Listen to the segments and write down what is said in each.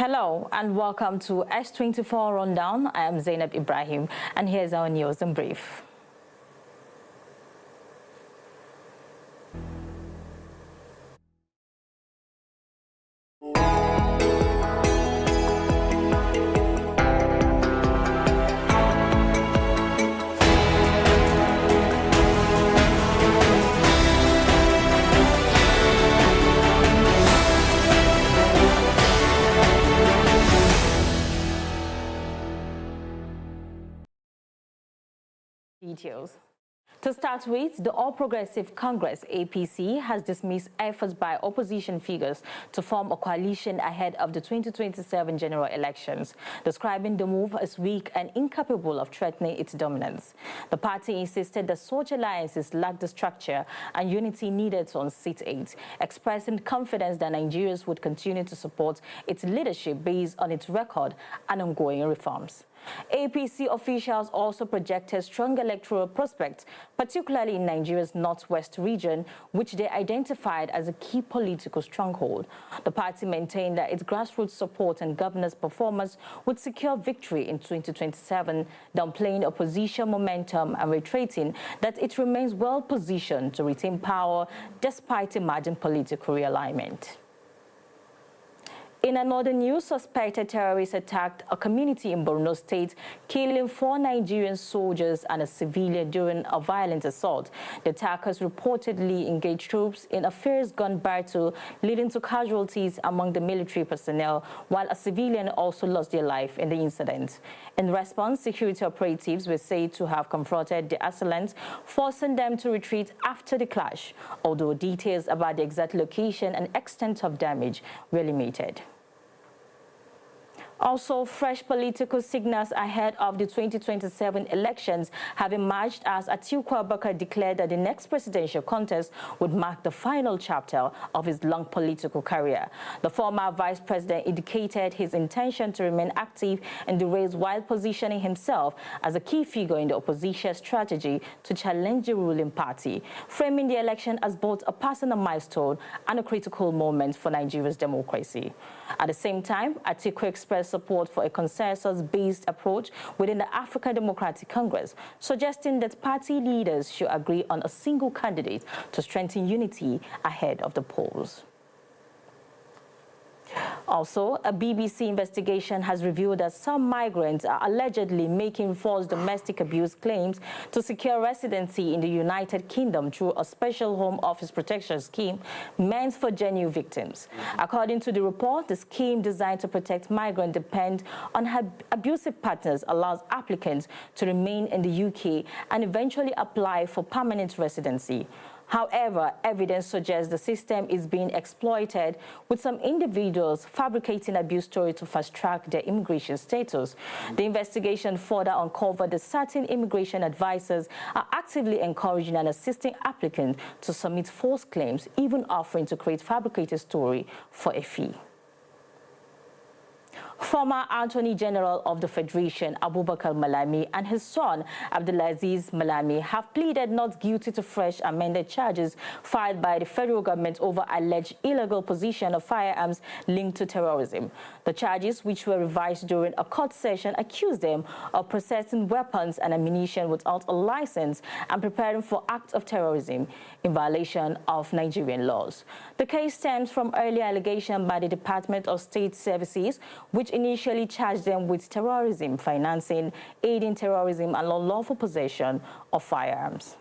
Hello and welcome to S24 Rundown. I am Zainab Ibrahim and here's our news in brief. Details. To start with, the All Progressive Congress, APC, has dismissed efforts by opposition figures to form a coalition ahead of the 2027 general elections, describing the move as weak and incapable of threatening its dominance. The party insisted that such alliances lack the structure and unity needed to unseat it, expressing confidence that Nigerians would continue to support its leadership based on its record and ongoing reforms. APC officials also projected strong electoral prospects, particularly in Nigeria's northwest region, which they identified as a key political stronghold. The party maintained that its grassroots support and governance performance would secure victory in 2027, downplaying opposition momentum and reiterating that it remains well positioned to retain power despite emerging political realignment. In another news, suspected terrorists attacked a community in Borno State, killing 4 Nigerian soldiers and a civilian during a violent assault. The attackers reportedly engaged troops in a fierce gun battle, leading to casualties among the military personnel, while a civilian also lost their life in the incident. In response, security operatives were said to have confronted the assailants, forcing them to retreat after the clash, although details about the exact location and extent of damage were limited. Also, fresh political signals ahead of the 2027 elections have emerged as Atiku Abubakar declared that the next presidential contest would mark the final chapter of his long political career. The former vice president indicated his intention to remain active in the race while positioning himself as a key figure in the opposition strategy to challenge the ruling party, framing the election as both a personal milestone and a critical moment for Nigeria's democracy. At the same time, Atiku expressed support for a consensus-based approach within the African Democratic Congress, suggesting that party leaders should agree on a single candidate to strengthen unity ahead of the polls. Also, a BBC investigation has revealed that some migrants are allegedly making false domestic abuse claims to secure residency in the United Kingdom through a special Home Office protection scheme meant for genuine victims. According to the report, the scheme designed to protect migrants depend on how abusive partners allows applicants to remain in the UK and eventually apply for permanent residency. However, evidence suggests the system is being exploited, with some individuals fabricating abuse stories to fast-track their immigration status. The investigation further uncovered that certain immigration advisors are actively encouraging and assisting applicants to submit false claims, even offering to create fabricated story for a fee. Former Attorney General of the Federation, Abubakar Malami, and his son, Abdulaziz Malami, have pleaded not guilty to fresh amended charges filed by the federal government over alleged illegal possession of firearms linked to terrorism. The charges, which were revised during a court session, accused them of possessing weapons and ammunition without a license and preparing for acts of terrorism in violation of Nigerian laws. The case stems from earlier allegations by the Department of State Services, which initially charged them with terrorism, financing, aiding terrorism, and unlawful possession of firearms.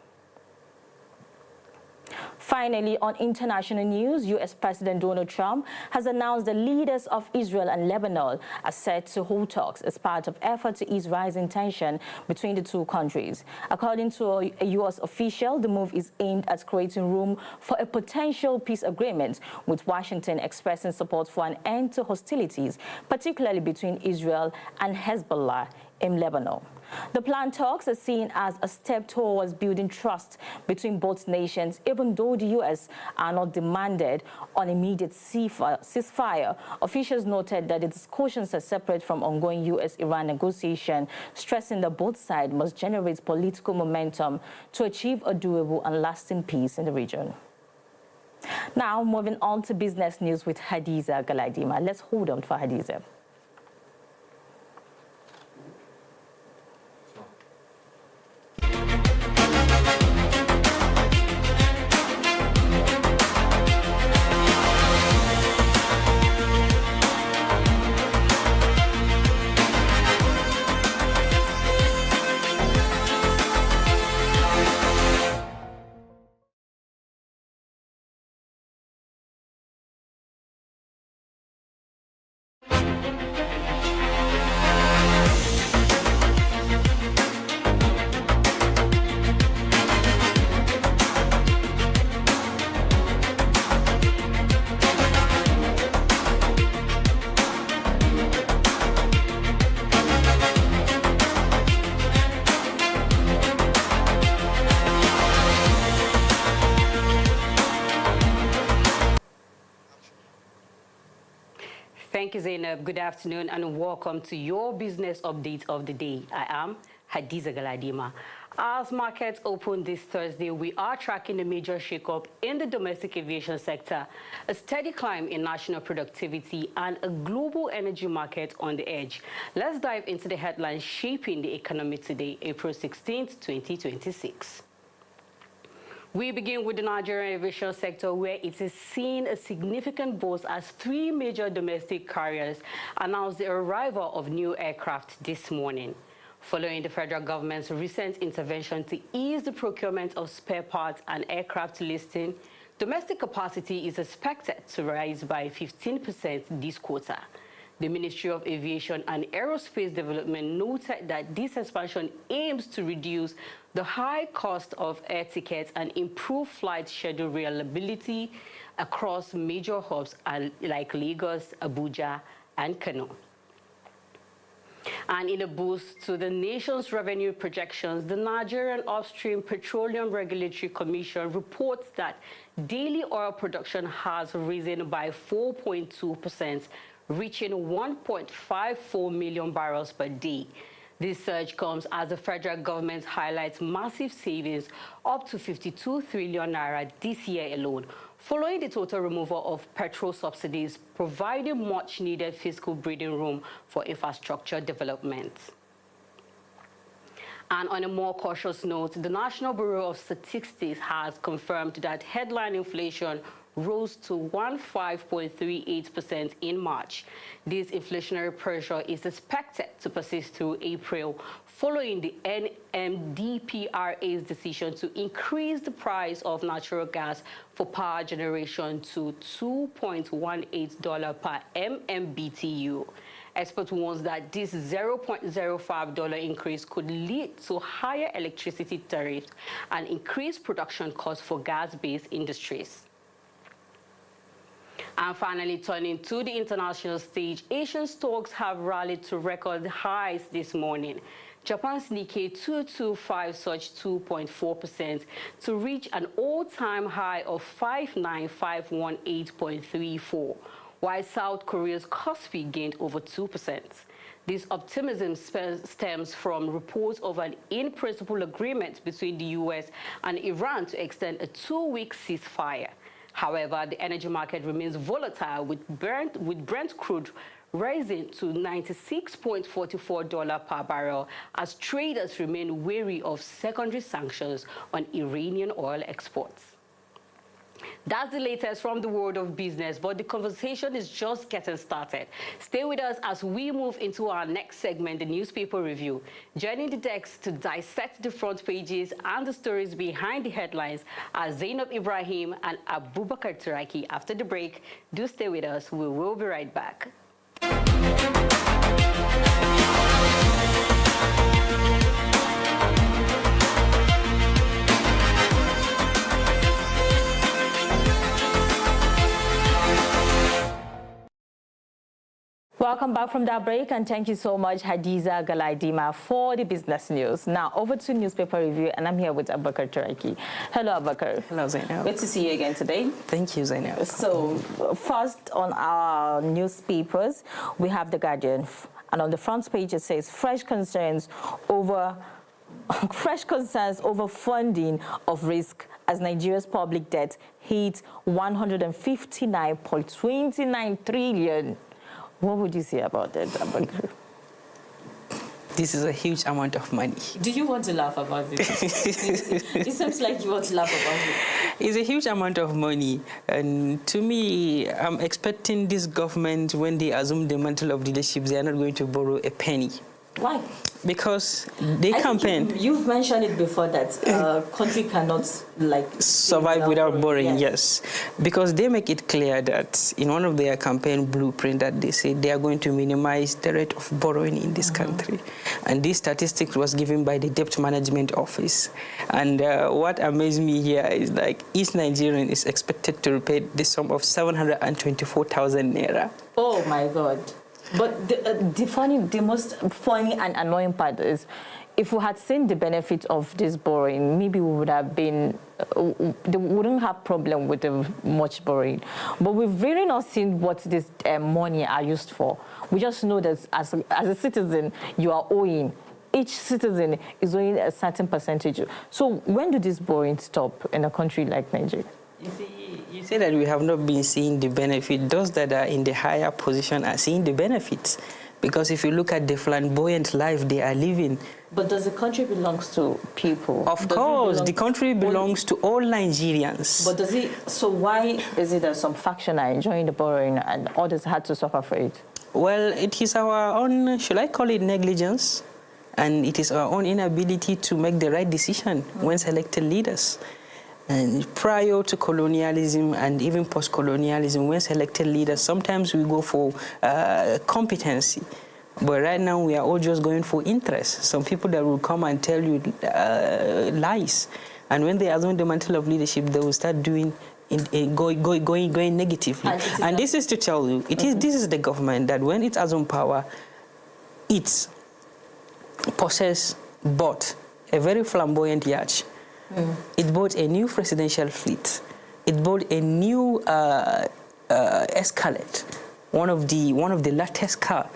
Finally, on international news, U.S. President Donald Trump has announced the leaders of Israel and Lebanon are set to hold talks as part of efforts to ease rising tension between the two countries. According to a U.S. official, the move is aimed at creating room for a potential peace agreement, with Washington expressing support for an end to hostilities, particularly between Israel and Hezbollah in Lebanon. The planned talks are seen as a step towards building trust between both nations, even though the U.S. are not demanded an immediate ceasefire. Officials noted that the discussions are separate from ongoing U.S.-Iran negotiations, stressing that both sides must generate political momentum to achieve a durable and lasting peace in the region. Now, moving on to business news with Hadiza Galadima. Let's hold on for Hadiza. Thank you, Zainab. Good afternoon and welcome to your business update of the day. I am Hadiza Galadima. As markets open this Thursday, we are tracking a major shakeup in the domestic aviation sector, a steady climb in national productivity, and a global energy market on the edge. Let's dive into the headlines shaping the economy today, April 16th, 2026. We begin with the Nigerian aviation sector, where it is seeing a significant boost as 3 major domestic carriers announced the arrival of new aircraft this morning. Following the federal government's recent intervention to ease the procurement of spare parts and aircraft listing, domestic capacity is expected to rise by 15% this quarter. The Ministry of Aviation and Aerospace Development noted that this expansion aims to reduce the high cost of air tickets and improve flight schedule reliability across major hubs like Lagos, Abuja, and Kano. And in a boost to the nation's revenue projections, the Nigerian Upstream Petroleum Regulatory Commission reports that daily oil production has risen by 4.2%, reaching 1.54 million barrels per day. This surge comes as the federal government highlights massive savings up to 52 trillion naira this year alone, following the total removal of petrol subsidies, providing much-needed fiscal breathing room for infrastructure development. And on a more cautious note, the National Bureau of Statistics has confirmed that headline inflation rose to 15.38% in March. This inflationary pressure is expected to persist through April, following the NMDPRA's decision to increase the price of natural gas for power generation to $2.18 per MMBTU. Experts warn that this $0.05 increase could lead to higher electricity tariffs and increased production costs for gas-based industries. And finally, turning to the international stage, Asian stocks have rallied to record highs this morning. Japan's Nikkei 225 surged 2.4% to reach an all-time high of 59518.34, while South Korea's Kospi gained over 2%. This optimism stems from reports of an in-principle agreement between the U.S. and Iran to extend a 2-week ceasefire. However, the energy market remains volatile, with Brent crude rising to $96.44 per barrel as traders remain wary of secondary sanctions on Iranian oil exports. That's the latest from the world of business, but the conversation is just getting started. Stay with us as we move into our next segment, the newspaper review. Joining the desk to dissect the front pages and the stories behind the headlines are Zainab Ibrahim and Abubakar Turaki. After the break, do stay with us. We will be right back. Welcome back from that break, and thank you so much, Hadiza Galadima, for the business news. Now, over to newspaper review, and I'm here with Abubakar Turaki. Hello, Abubakar. Hello, Zainab. Good to see you again today. Thank you, Zainab. So, first on our newspapers, we have The Guardian, and on the front page it says, fresh concerns over Fresh concerns over funding of risk as Nigeria's public debt hit 159.29 trillion. What would you say about that, Abagru? This is a huge amount of money. Do you want to laugh about it? It seems like you want to laugh about it. It's a huge amount of money. And to me, I'm expecting this government, when they assume the mantle of leadership, they are not going to borrow a penny. Why? Because they campaign. You've mentioned it before that country cannot survive without borrowing. Yes, because they make it clear that in one of their campaign blueprint that they say they are going to minimize the rate of borrowing in this country, and this statistic was given by the Debt Management Office. And what amazed me here is like each Nigerian is expected to repay the sum of 724,000 naira. Oh my God. But the most funny and annoying part is, if we had seen the benefit of this borrowing, maybe we would have been, they wouldn't have problem with the much borrowing. But we've really not seen what this money are used for. We just know that as a citizen, you are owing. Each citizen is owing a certain percentage. So when do this borrowing stop in a country like Nigeria? You say that we have not been seeing the benefit. Those that are in the higher position are seeing the benefits. Because if you look at the flamboyant life they are living. But does the country belong to people? Of course, the country belongs to all Nigerians. But does it, so why is it that some faction are enjoying the borrowing and others had to suffer for it? Well, it is our own, should I call it negligence? And it is our own inability to make the right decision when selecting leaders. And prior to colonialism and even post-colonialism, when selecting leaders, sometimes we go for competency. But right now, we are all just going for interest. Some people that will come and tell you lies. And when they assume the mantle of leadership, they will start doing going negatively. And this is to tell you, this is the government that when it assumes power, it bought a very flamboyant yacht. It bought a new presidential fleet. It bought a new Escalade, one of the latest car.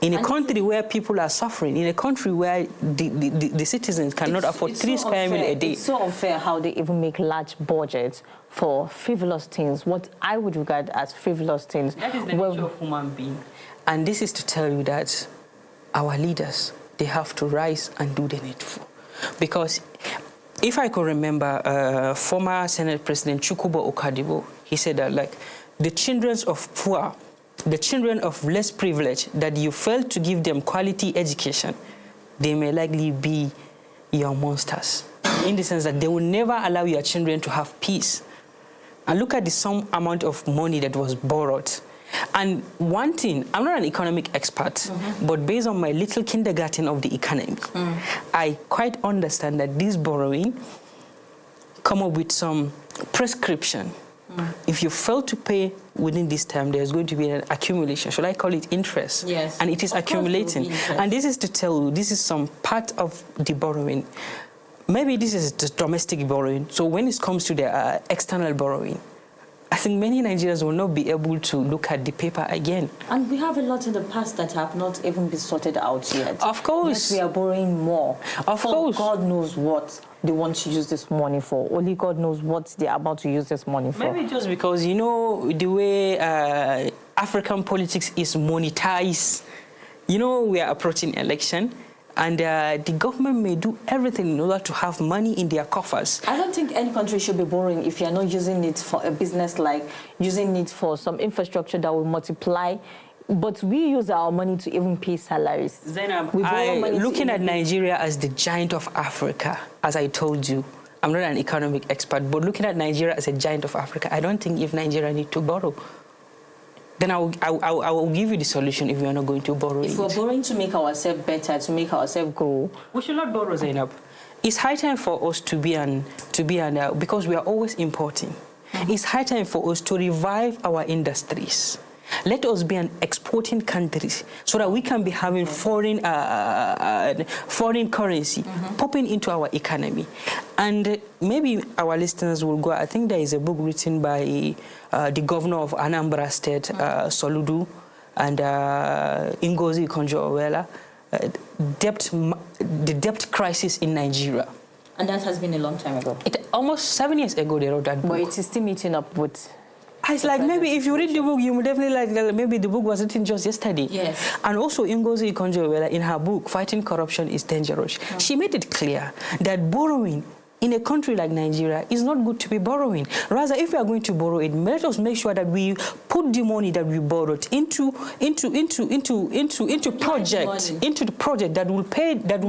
In a country where people are suffering, in a country where the citizens cannot afford 3 square meals a day. It's so unfair how they even make large budgets for frivolous things, what I would regard as frivolous things. That is the nature of human being. And this is to tell you that our leaders, they have to rise and do the needful. Because if I could remember, former Senate President Chukwubo Okadibo, he said that like the children of poor, the children of less privilege, that you fail to give them quality education, they may likely be your monsters. In the sense that they will never allow your children to have peace. And look at the sum amount of money that was borrowed. And one thing, I'm not an economic expert, but based on my little kindergarten of the economy, I quite understand that this borrowing come up with some prescription. If you fail to pay within this time, there's going to be an accumulation. Should I call it interest? Yes. And it is accumulating. And this is to tell you, this is some part of the borrowing. Maybe this is the domestic borrowing. So when it comes to the external borrowing, I think many Nigerians will not be able to look at the paper again. And we have a lot in the past that have not even been sorted out yet. Of course. Yet we are borrowing more. Of course. God knows what they want to use this money for. Only God knows what they're about to use this money for. Maybe just because, you know, the way African politics is monetized. You know, we are approaching election. And the government may do everything in order to have money in their coffers. I don't think any country should be borrowing if you're not using it for a business, like using it for some infrastructure that will multiply. But we use our money to even pay salaries. Zainab, looking at Nigeria as the giant of Africa, as I told you, I'm not an economic expert, but looking at Nigeria as a giant of Africa, I don't think if Nigeria need to borrow, then I will give you the solution if we are not going to borrow If we're borrowing to make ourselves better, to make ourselves grow, we should not borrow, Zainab. It's high time for us to be because we are always importing. It's high time for us to revive our industries. Let us be an exporting country so that we can be having foreign currency popping into our economy. And maybe our listeners will go, I think there is a book written by the governor of Anambra State, Soludo, and Ngozi Konjo-Iweala. the debt crisis in Nigeria. And that has been a long time ago. Almost 7 years ago they wrote that book. But it is still meeting up with... It's like maybe if you read the book, you would definitely like maybe the book was written just yesterday. Yes. And also Ngozi Okonjo-Iweala in her book, Fighting Corruption is Dangerous, she made it clear that borrowing in a country like Nigeria, it's not good to be borrowing. Rather, if we are going to borrow it, let us make sure that we put the money that we borrowed into the project that will pay that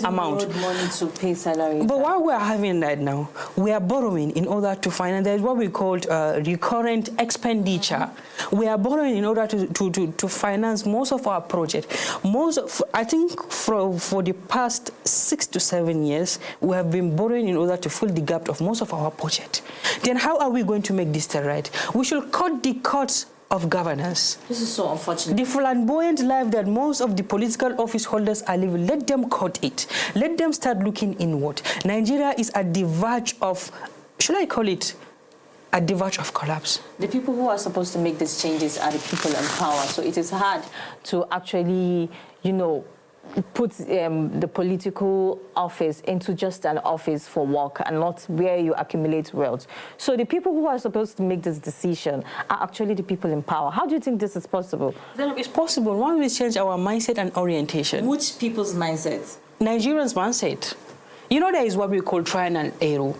amount. Money to pay salary. But what we are having right now, we are borrowing in order to finance. There's what we call recurrent expenditure. We are borrowing in order to finance most of our projects. I think for the past 6 to 7 years, we have been borrowing in order to fill the gap of most of our budget. Then how are we going to make this right? We should cut the cuts of governance. This is so unfortunate. The flamboyant life that most of the political office holders are living, let them cut it. Let them start looking inward. Nigeria is at the verge of, should I call it, at the verge of collapse. The people who are supposed to make these changes are the people in power. So it is hard to actually, put the political office into just an office for work and not where you accumulate wealth. So the people who are supposed to make this decision are actually the people in power. How do you think this is possible? It's possible. Why don't we change our mindset and orientation? Which people's mindset? Nigerians' mindset. There is what we call trial and error.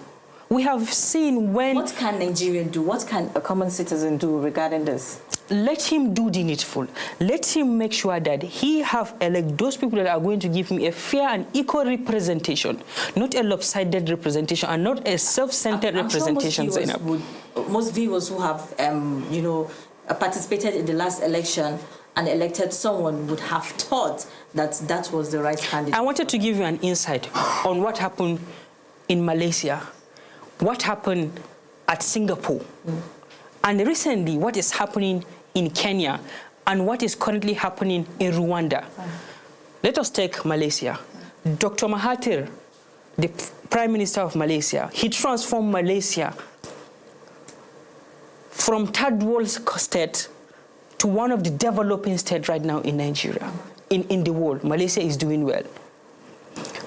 We have seen when... What can Nigeria do? What can a common citizen do regarding this? Let him do the needful. Let him make sure that he have elect those people that are going to give him a fair and equal representation, not a lopsided representation and not a self-centered representation. Most viewers who have, participated in the last election and elected someone would have thought that that was the right candidate. I wanted to give you an insight on what happened in Malaysia, what happened at Singapore, and recently what is happening in Kenya and what is currently happening in Rwanda. Let us take Malaysia. Dr. Mahathir, the Prime Minister of Malaysia, he transformed Malaysia from third world state to one of the developing states right now in Nigeria, in the world. Malaysia is doing well.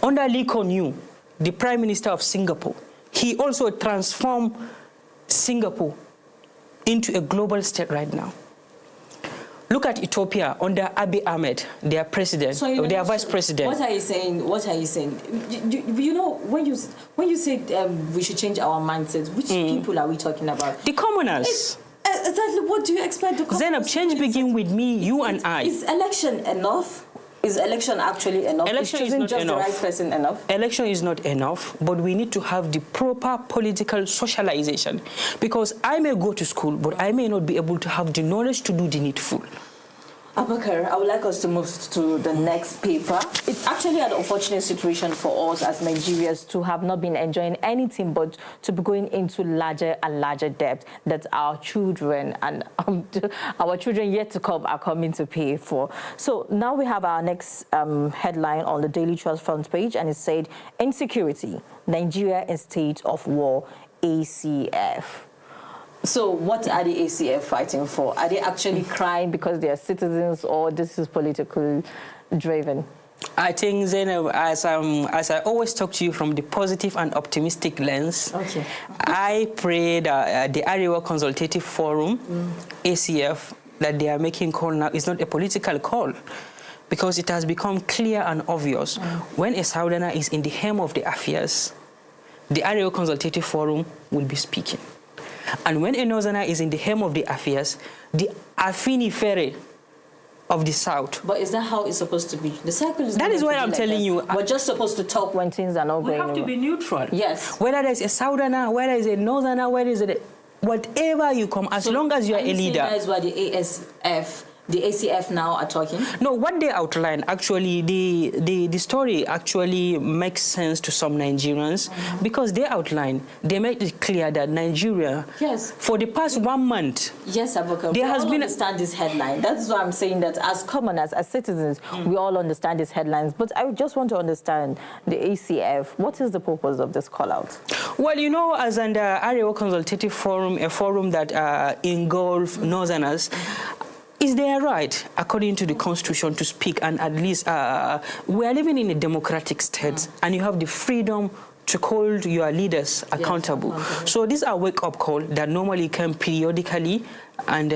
Under Lee Kuan Yew, the Prime Minister of Singapore, he also transformed Singapore into a global state right now. Look at Ethiopia under Abiy Ahmed, their president, or their vice president. What are you saying? What are you saying? When you say we should change our mindsets, which people are we talking about? The commoners. Exactly. What do you expect the commoners? Zainab, change begin with me, you and I. Is election enough? Is election actually enough? Election is not just enough. The right person enough? Election is not enough, but we need to have the proper political socialization. Because I may go to school, but I may not be able to have the knowledge to do the needful. Abubakar, I would like us to move to the next paper. It's actually an unfortunate situation for us as Nigerians to have not been enjoying anything but to be going into larger and larger debt that our children and our children yet to come are coming to pay for. So now we have our next headline on the Daily Trust front page, and it said, Insecurity, Nigeria in state of war, ACF. So what are the ACF fighting for? Are they actually crying because they are citizens, or this is politically driven? I think, Zainab, as I always talk to you from the positive and optimistic lens, I pray that the Arewa Consultative Forum, ACF, that they are making call now is not a political call, because it has become clear and obvious when a Southerner is in the helm of the affairs, the Arewa Consultative Forum will be speaking. And when a Northerner is in the helm of the affairs, the Afini Ferry of the South. But is that how it's supposed to be? The cycle is. That is why I'm telling you. We're just supposed to talk when things are not going well. We have to be neutral. Yes. Whether there's a Southerner, whether there's a Northerner, whether there's a... Whatever you come, as long as you are a leader. That is why the ACF now are talking? No, what they outline, actually, the story actually makes sense to some Nigerians because they outline, they make it clear that Nigeria, for the past 1 month, Abubakar, we all understand this headline. That's why I'm saying that as commoners, as citizens, we all understand these headlines. But I just want to understand the ACF. What is the purpose of this call-out? Well, as under Arewa Consultative Forum, a forum that engulfs Northerners, Is their right, according to the Constitution, to speak, and at least we are living in a democratic state, and you have the freedom to hold your leaders accountable. Yes, so these are wake-up calls that normally come periodically, and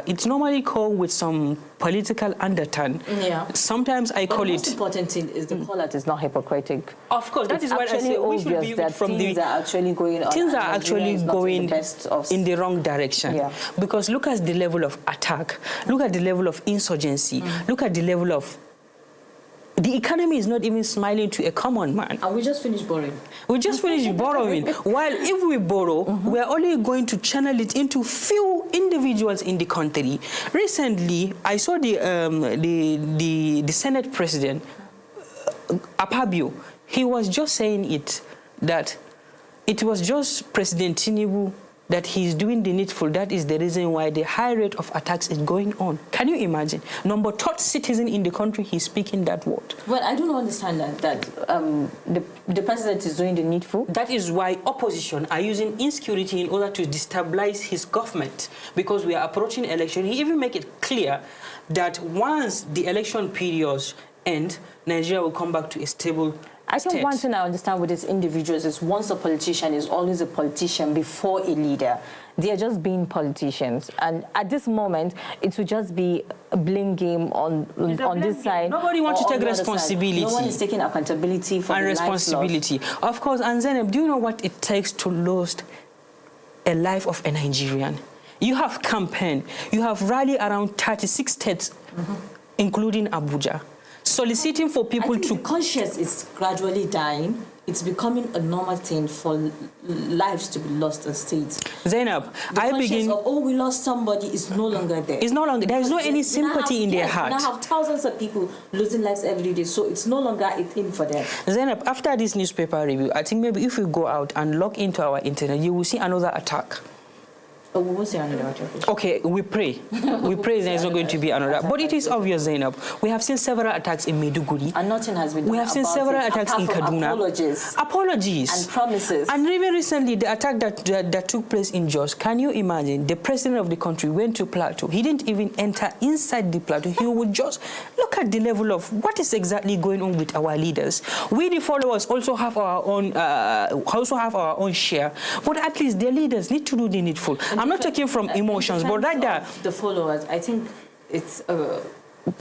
it's normally called with some political undertone. Yeah. Sometimes I call it... The most important thing is the call that is not hypocritic. Of course, that is what I say. We should view it from things are actually going on. Things are actually going in the wrong direction. Yeah. Because look at the level of attack. Look at the level of insurgency. Look at the level of... The economy is not even smiling to a common man. And we just finished borrowing. We just finished borrowing. While if we borrow, we are only going to channel it into few individuals in the country. Recently, I saw the Senate President, Apabio. He was just saying that it was just President Tinubu that he's doing the needful. That is the reason why the high rate of attacks is going on. Can you imagine? Number third citizen in the country, he's speaking that word. Well, I do not understand that the president is doing the needful. That is why opposition are using insecurity in order to destabilize his government, because we are approaching election. He even make it clear that once the election periods end, Nigeria will come back to a stable I think one thing I understand with these individuals is once a politician is always a politician before a leader. They are just being politicians. And at this moment, it will just be a blame game on this side. Nobody wants to take responsibility. No one is taking accountability for the responsibility. Of course, and Zainab, do you know what it takes to lose a life of a Nigerian? You have campaign. You have rally around 36 states, including Abuja, soliciting for people to... The conscience is gradually dying. It's becoming a normal thing for lives to be lost in states. Zainab, we lost somebody is no longer there. It's no longer, there is no any sympathy in their heart. Now have thousands of people losing lives every day, so it's no longer a thing for them. Zainab, after this newspaper review, I think maybe if we go out and log into our internet, you will see another attack. Oh, we won't see another attack. Okay, we pray. We pray there's not going to be another. But it is obvious, Zainab. We have seen several attacks in Maiduguri. And nothing has been done. We have seen several attacks in Kaduna. Apologies. And promises. And even recently, the attack that took place in Jos, can you imagine? The president of the country went to Plateau. He didn't even enter inside the Plateau. He would just look at the level of what is exactly going on with our leaders. We, the followers, also have our own share. But at least the leaders need to do the needful. I'm not talking from emotions, but rather the followers. I think it's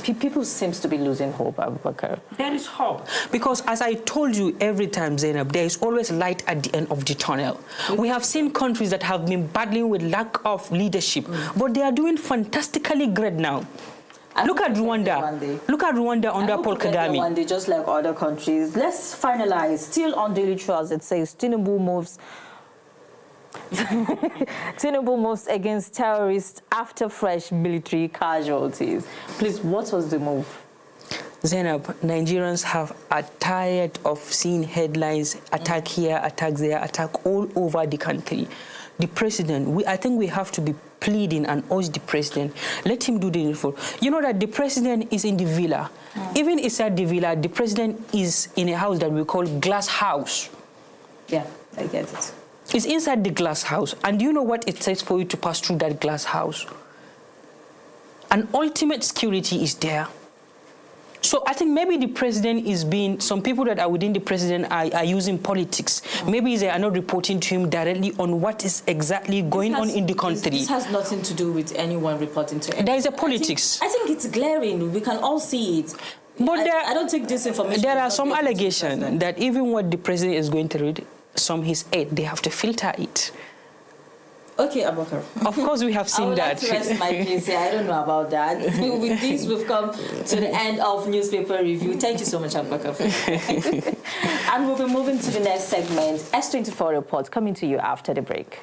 people seems to be losing hope, Abubakar. There is hope because, as I told you every time, Zainab, there is always light at the end of the tunnel. We have seen countries that have been battling with lack of leadership, but they are doing fantastically great now. Look at Rwanda. Look at Rwanda under Paul Kagame. One day, just like other countries. Let's finalize. Still on Daily Trust, it says Tinubu moves. Tinubu moves against terrorists after fresh military casualties. Please, what was the move? Zainab, Nigerians are tired of seeing headlines, attack here, attack there, attack all over the country. The president, I think we have to be pleading and urge the president, let him do the needful. You know that the president is in the villa. Even inside the villa, the president is in a house that we call glass house. Yeah, I get it. It's inside the glass house. And do you know what it takes for you to pass through that glass house? An ultimate security is there. So I think maybe the president is being, some people that are within the president are using politics. Maybe they are not reporting to him directly on what is exactly going on in the country. This has nothing to do with anyone reporting to anyone. There is a politics. I think it's glaring. We can all see it. But I don't take this information. There are some allegations that even what the president is going to read, his aide, they have to filter it. Okay, Abubakar. Of course, we have seen that. I would like to rest my case here. I don't know about that. With this, we've come to the end of newspaper review. Thank you so much, Abubakar. And we'll be moving to the next segment, S24 Report, coming to you after the break.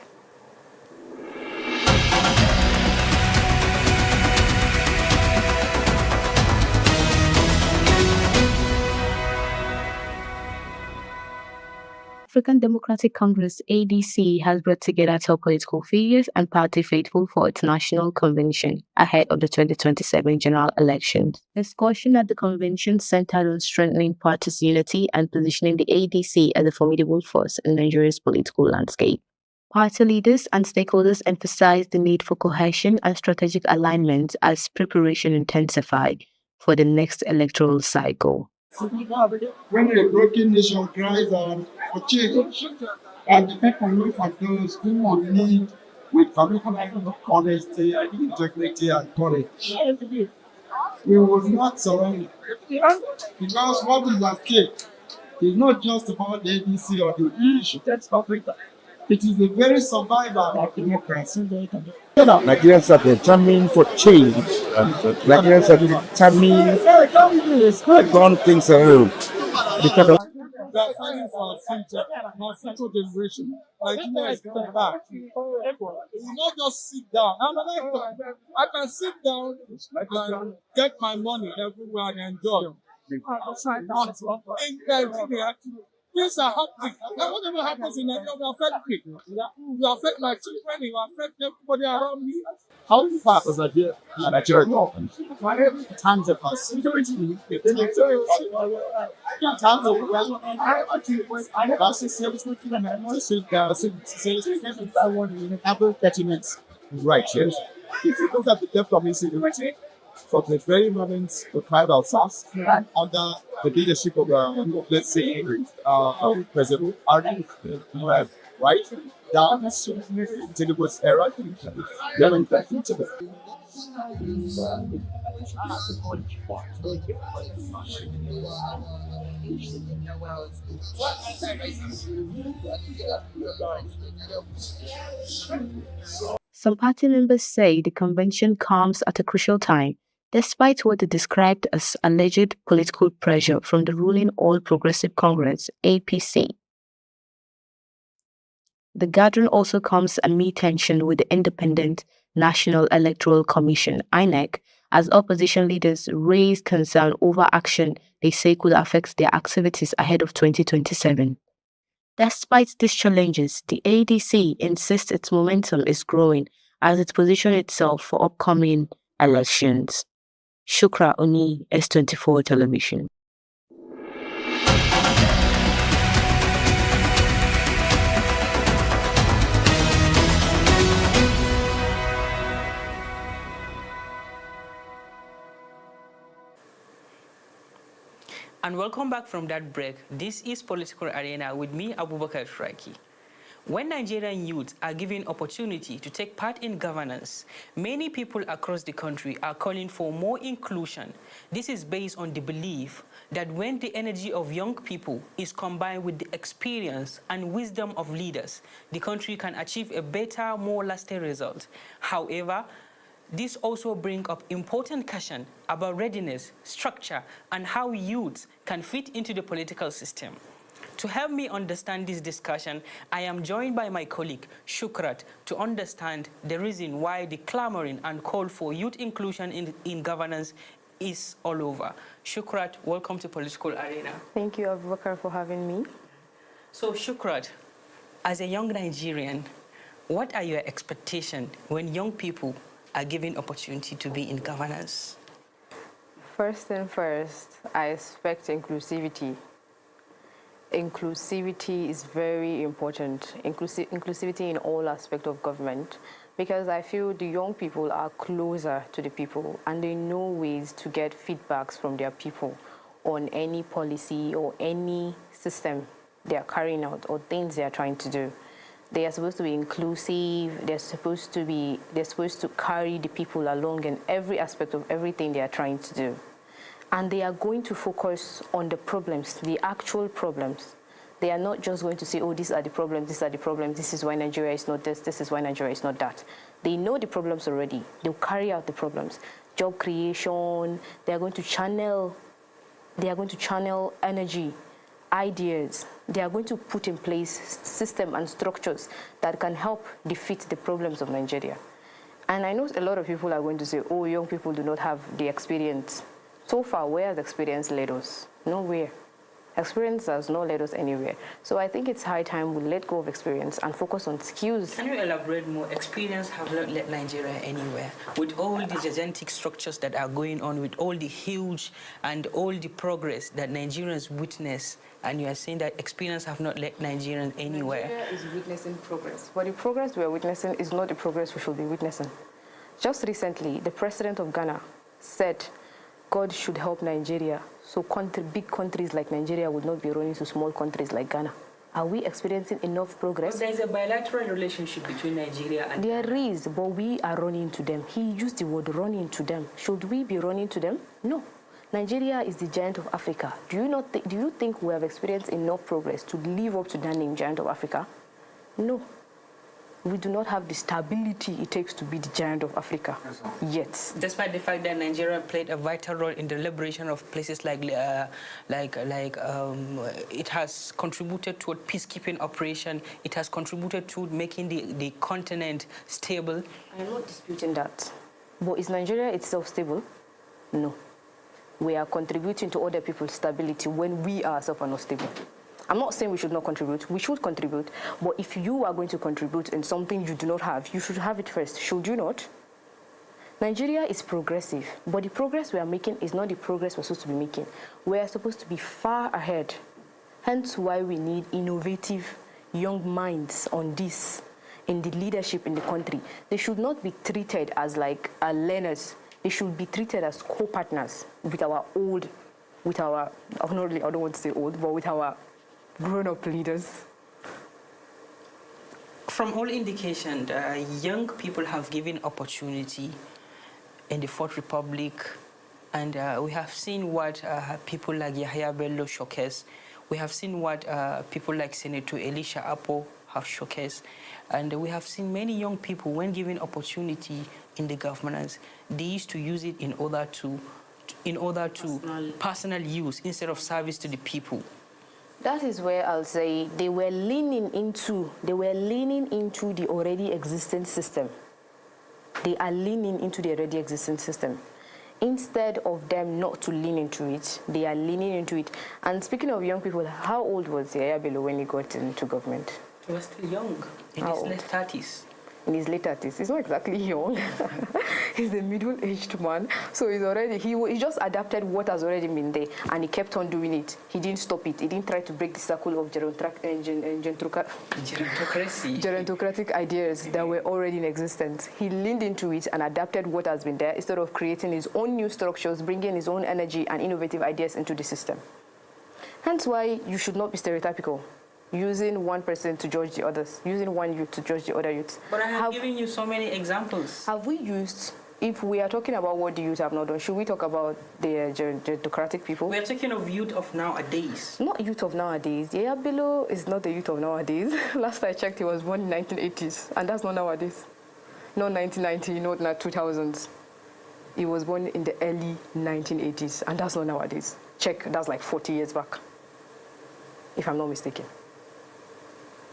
African Democratic Congress ADC has brought together top political figures and party faithful for its national convention ahead of the 2027 general elections. Discussion at the convention centered on strengthening party's unity and positioning the ADC as a formidable force in Nigeria's political landscape. Party leaders and stakeholders emphasized the need for cohesion and strategic alignment as preparation intensified for the next electoral cycle. When a broken nation cries out for change, and the people look for those who will lead with commitment, honesty, integrity, and courage. We will not surrender. Because what is at stake is not just about the ABC or the issue. It is the very survival of democracy. Nigerians are determined for change, and Nigerians are determined to turn things around. Because of We are fighting for our future, our future generation. Nigeria is coming back. We will not just sit down. I can sit down and get my money everywhere and enjoy. In Nigeria, things are happening. And whatever happens in Nigeria will affect me. It will affect my children. It will affect everybody around me. how far was Nigeria? Nigeria Tons of us. Tons of right, yes. If you look at the depth of insecurity, from the very moment the tribe of South under the leadership of, let's say, President Arden, right down to the era, they're in the future. Some party members say the convention comes at a crucial time, despite what they described as alleged political pressure from the ruling All Progressive Congress, APC. The gathering also comes amid tension with the Independent National Electoral Commission, INEC, as opposition leaders raise concern over action they say could affect their activities ahead of 2027. Despite these challenges, the ADC insists its momentum is growing as it positions itself for upcoming elections. Shukra Oni, S24 Television. And welcome back from that break. This is Political Arena with me, Abubakar Shraki. When Nigerian youths are given opportunity to take part in governance, many people across the country are calling for more inclusion. This is based on the belief that when the energy of young people is combined with the experience and wisdom of leaders, the country can achieve a better, more lasting result. However, this also brings up important questions about readiness, structure, and how youths can fit into the political system. To help me understand this discussion, I am joined by my colleague, Shukrat, to understand the reason why the clamoring and call for youth inclusion in governance is all over. Shukrat, welcome to Political Arena. Thank you, Abubakar, for having me. So, Shukrat, as a young Nigerian, what are your expectations when young people are given opportunity to be in governance? First and first, I expect inclusivity. Inclusivity is very important. Inclusivity in all aspects of government, because I feel the young people are closer to the people and they know ways to get feedbacks from their people on any policy or any system they are carrying out or things they are trying to do. They are supposed to be inclusive. They're supposed to carry the people along in every aspect of everything they are trying to do. And they are going to focus on the problems, the actual problems. They are not just going to say, oh, these are the problems, these are the problems, this is why Nigeria is not this, this is why Nigeria is not that. They know the problems already. They'll carry out the problems. Job creation, they are going to channel energy, ideas. They are going to put in place systems and structures that can help defeat the problems of Nigeria. And I know a lot of people are going to say, oh, young people do not have the experience. So far, where has experience led us? Nowhere. Experience has not led us anywhere. So I think it's high time we let go of experience and focus on skills. Can you elaborate more? Experience have not led Nigeria anywhere. With all the gigantic structures that are going on, with all the huge and all the progress that Nigerians witness, and you are saying that experience have not led Nigerians anywhere. Nigeria is witnessing progress. But the progress we are witnessing is not the progress we should be witnessing. Just recently, the president of Ghana said God should help Nigeria, so big countries like Nigeria would not be running to small countries like Ghana. Are we experiencing enough progress? But there is a bilateral relationship between Nigeria and There is, but we are running to them. He used the word running to them. Should we be running to them? No. Nigeria is the giant of Africa. Do you think we have experienced enough progress to live up to that name, giant of Africa? No. We do not have the stability it takes to be the giant of Africa yet. Despite the fact that Nigeria played a vital role in the liberation of places like it has contributed to a peacekeeping operation, it has contributed to making the continent stable. I'm not disputing that. But is Nigeria itself stable? No. We are contributing to other people's stability when we ourselves are not stable. I'm not saying we should not contribute. We should contribute. But if you are going to contribute in something you do not have, you should have it first. Should you not? Nigeria is progressive, but the progress we are making is not the progress we're supposed to be making. We are supposed to be far ahead. Hence why we need innovative young minds on this in the leadership in the country. They should not be treated as like learners. They should be treated as co-partners with our I don't want to say old, but with our grown-up leaders. From all indication, young people have given opportunity in the Fourth Republic, and we have seen what people like Yahya Bello showcase. We have seen what people like Senator Elisha Apo have showcased, and we have seen many young people, when given opportunity in the governance, they used to use it in order to personal use instead of service to the people. That is where I'll say they were leaning into the already existing system. They are leaning into the already existing system. Instead of them not to lean into it, they are leaning into it. And speaking of young people, how old was Yahya Bello when he got into government? He was still young, in his late 30s. In his late 30s. He's not exactly young. He's a middle-aged man. So he just adapted what has already been there, and he kept on doing it. He didn't stop it. He didn't try to break the circle of gerontocratic ideas that were already in existence. He leaned into it and adapted what has been there instead of creating his own new structures, bringing his own energy and innovative ideas into the system. Hence why you should not be stereotypical, using one person to judge the others, using one youth to judge the other youths. But I have given you so many examples. Have we used, if we are talking about what the youth have not done, should we talk about the gerontocratic people? We are talking of youth of nowadays. Not youth of nowadays. Yahya Bello is not the youth of nowadays. Last I checked, he was born in 1980s, and that's not nowadays. Not 1990, not 2000s. He was born in the early 1980s, and that's not nowadays. Check, that's like 40 years back, if I'm not mistaken.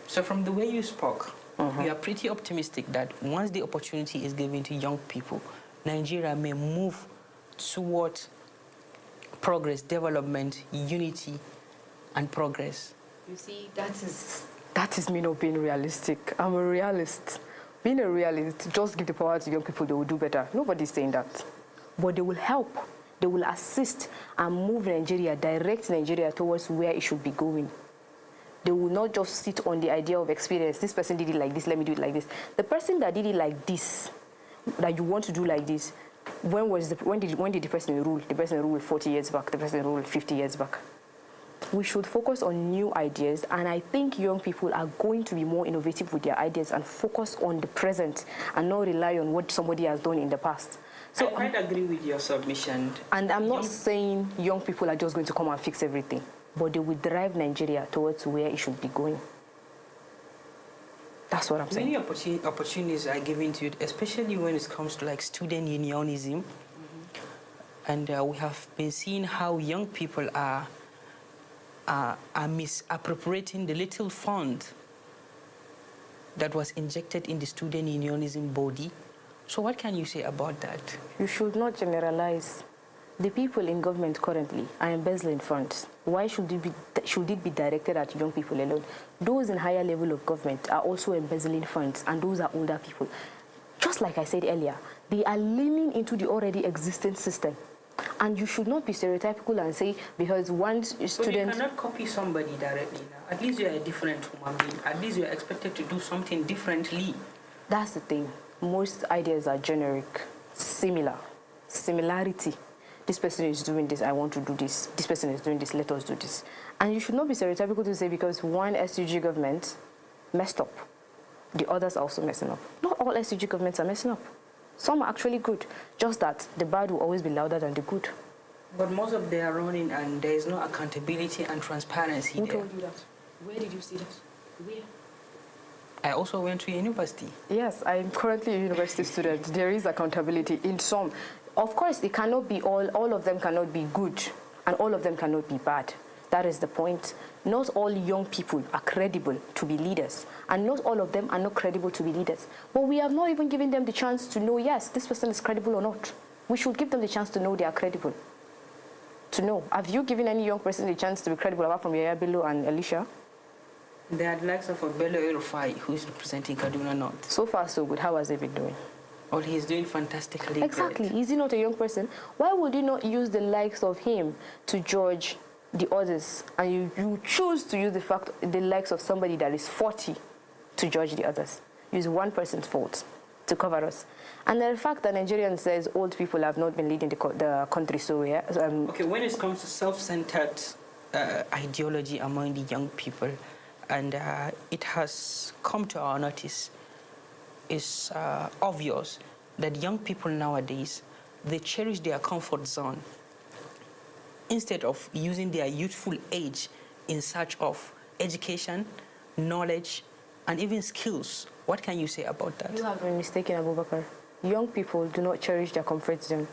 So from the way you spoke, you are pretty optimistic that once the opportunity is given to young people, Nigeria may move toward progress, development, unity, and progress. You see, that is me not being realistic. I'm a realist. Being a realist, just give the power to young people, they will do better. Nobody's saying that. But they will help, they will assist and move Nigeria, direct Nigeria towards where it should be going. They will not just sit on the idea of experience. This person did it like this, let me do it like this. The person that did it like this, that you want to do like this, when did the person rule? The person ruled 40 years back, the person ruled 50 years back. We should focus on new ideas, and I think young people are going to be more innovative with their ideas and focus on the present and not rely on what somebody has done in the past. So I quite agree with your submission. And I'm not saying young people are just going to come and fix everything, but they will drive Nigeria towards where it should be going. That's what I'm saying. Many opportunities are given to you, especially when it comes to like student unionism. And we have been seeing how young people are misappropriating the little fund that was injected in the student unionism body. So what can you say about that? You should not generalize. The people in government currently are embezzling funds. Why should it be directed at young people alone? Those in higher level of government are also embezzling funds, and those are older people. Just like I said earlier, they are leaning into the already existing system. And you should not be stereotypical and say because one student... But you cannot copy somebody directly now. At least you are a different human being. At least you are expected to do something differently. That's the thing. Most ideas are generic, similar, similarity. This person is doing this, I want to do this. This person is doing this, let us do this. And you should not be stereotypical to say because one SUG government messed up, the others are also messing up. Not all SUG governments are messing up. Some are actually good, just that the bad will always be louder than the good. But most of them are running and there is no accountability and transparency. Who there. told you that? Where did you see that? Where? I also went to university. Yes, I'm currently a university student. There is accountability in some. Of course, it cannot be all of them cannot be good, and all of them cannot be bad. That is the point. Not all young people are credible to be leaders, and not all of them are not credible to be leaders. But we have not even given them the chance to know, yes, this person is credible or not. We should give them the chance to know they are credible. To know. Have you given any young person the chance to be credible apart from Yaya Bello and Alicia? They are the likes of Bello El-Rufai, who is representing Kaduna North. So far, so good. How has he been doing? Oh, he's doing fantastically. Exactly. Great. Is he not a young person? Why would you not use the likes of him to judge the others, and you choose to use the likes of somebody that is 40 to judge the others? Use one person's fault to cover us. And the fact that Nigerians says old people have not been leading the country so yeah. Okay, when it comes to self-centered ideology among the young people, and it has come to our notice, it's obvious that young people nowadays, they cherish their comfort zone instead of using their youthful age in search of education, knowledge, and even skills. What can you say about that? You have been mistaken, Abubakar. Young people do not cherish their comfort zone.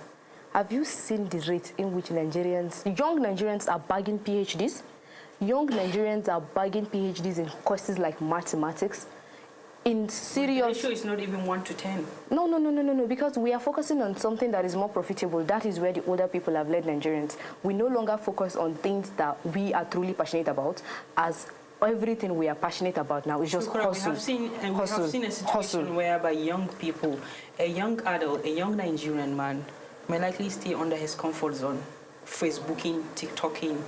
Have you seen the rate in which young Nigerians are bagging PhDs? Young Nigerians are bagging PhDs in courses like mathematics. In serious... The ratio is not even 1 to 10. No, because we are focusing on something that is more profitable. That is where the older people have led Nigerians. We no longer focus on things that we are truly passionate about, as everything we are passionate about now is just hustle. We have seen a situation whereby young people, a young adult, a young Nigerian man, may likely stay under his comfort zone, Facebooking, TikToking,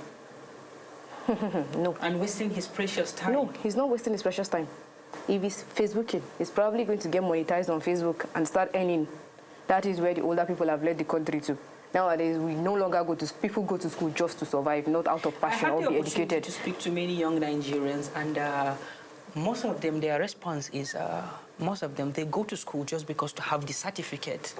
no, and wasting his precious time. No, he's not wasting his precious time. If he's Facebooking, he's probably going to get monetized on Facebook and start earning. That is where the older people have led the country to. Nowadays, we no longer people go to school just to survive, not out of passion or be educated. I had to speak to many young Nigerians, and most of them, their response is, most of them, they go to school just because to have the certificate.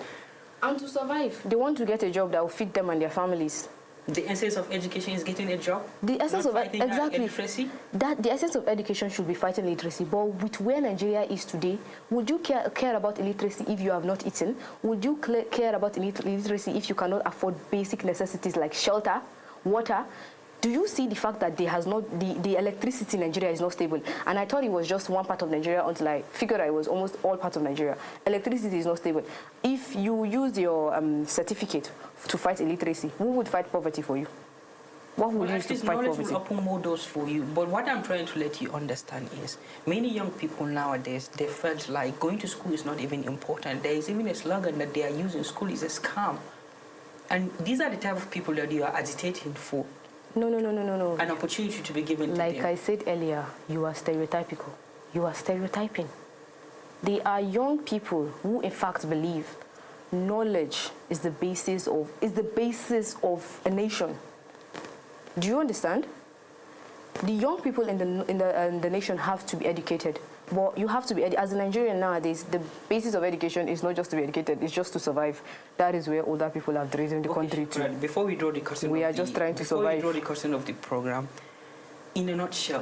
And to survive. They want to get a job that will fit them and their families. The essence of education is getting a job. The essence of exactly illiteracy. That the essence of education should be fighting illiteracy. But with where Nigeria is today, would you care about illiteracy if you have not eaten? Would you care about illiteracy if you cannot afford basic necessities like shelter, water? Do you see the fact that the electricity in Nigeria is not stable? And I thought it was just one part of Nigeria until I figured out it was almost all parts of Nigeria. Electricity is not stable. If you use your certificate to fight illiteracy, who would fight poverty for you? What would you use to fight poverty? Knowledge will open more doors for you. But what I'm trying to let you understand is many young people nowadays, they felt like going to school is not even important. There is even a slogan that they are using, school is a scam. And these are the type of people that you are agitating for. No. An opportunity to be given to them. Like I said earlier, you are stereotypical. You are stereotyping. They are young people who in fact believe knowledge is the basis of a nation. Do you understand? The young people in the nation have to be educated. But you have to be, as a Nigerian nowadays, the basis of education is not just to be educated, it's just to survive. That is where older people have driven the country to. Right. Before we draw the curtain we are just trying to survive. Before we draw the curtain of the program, in a nutshell,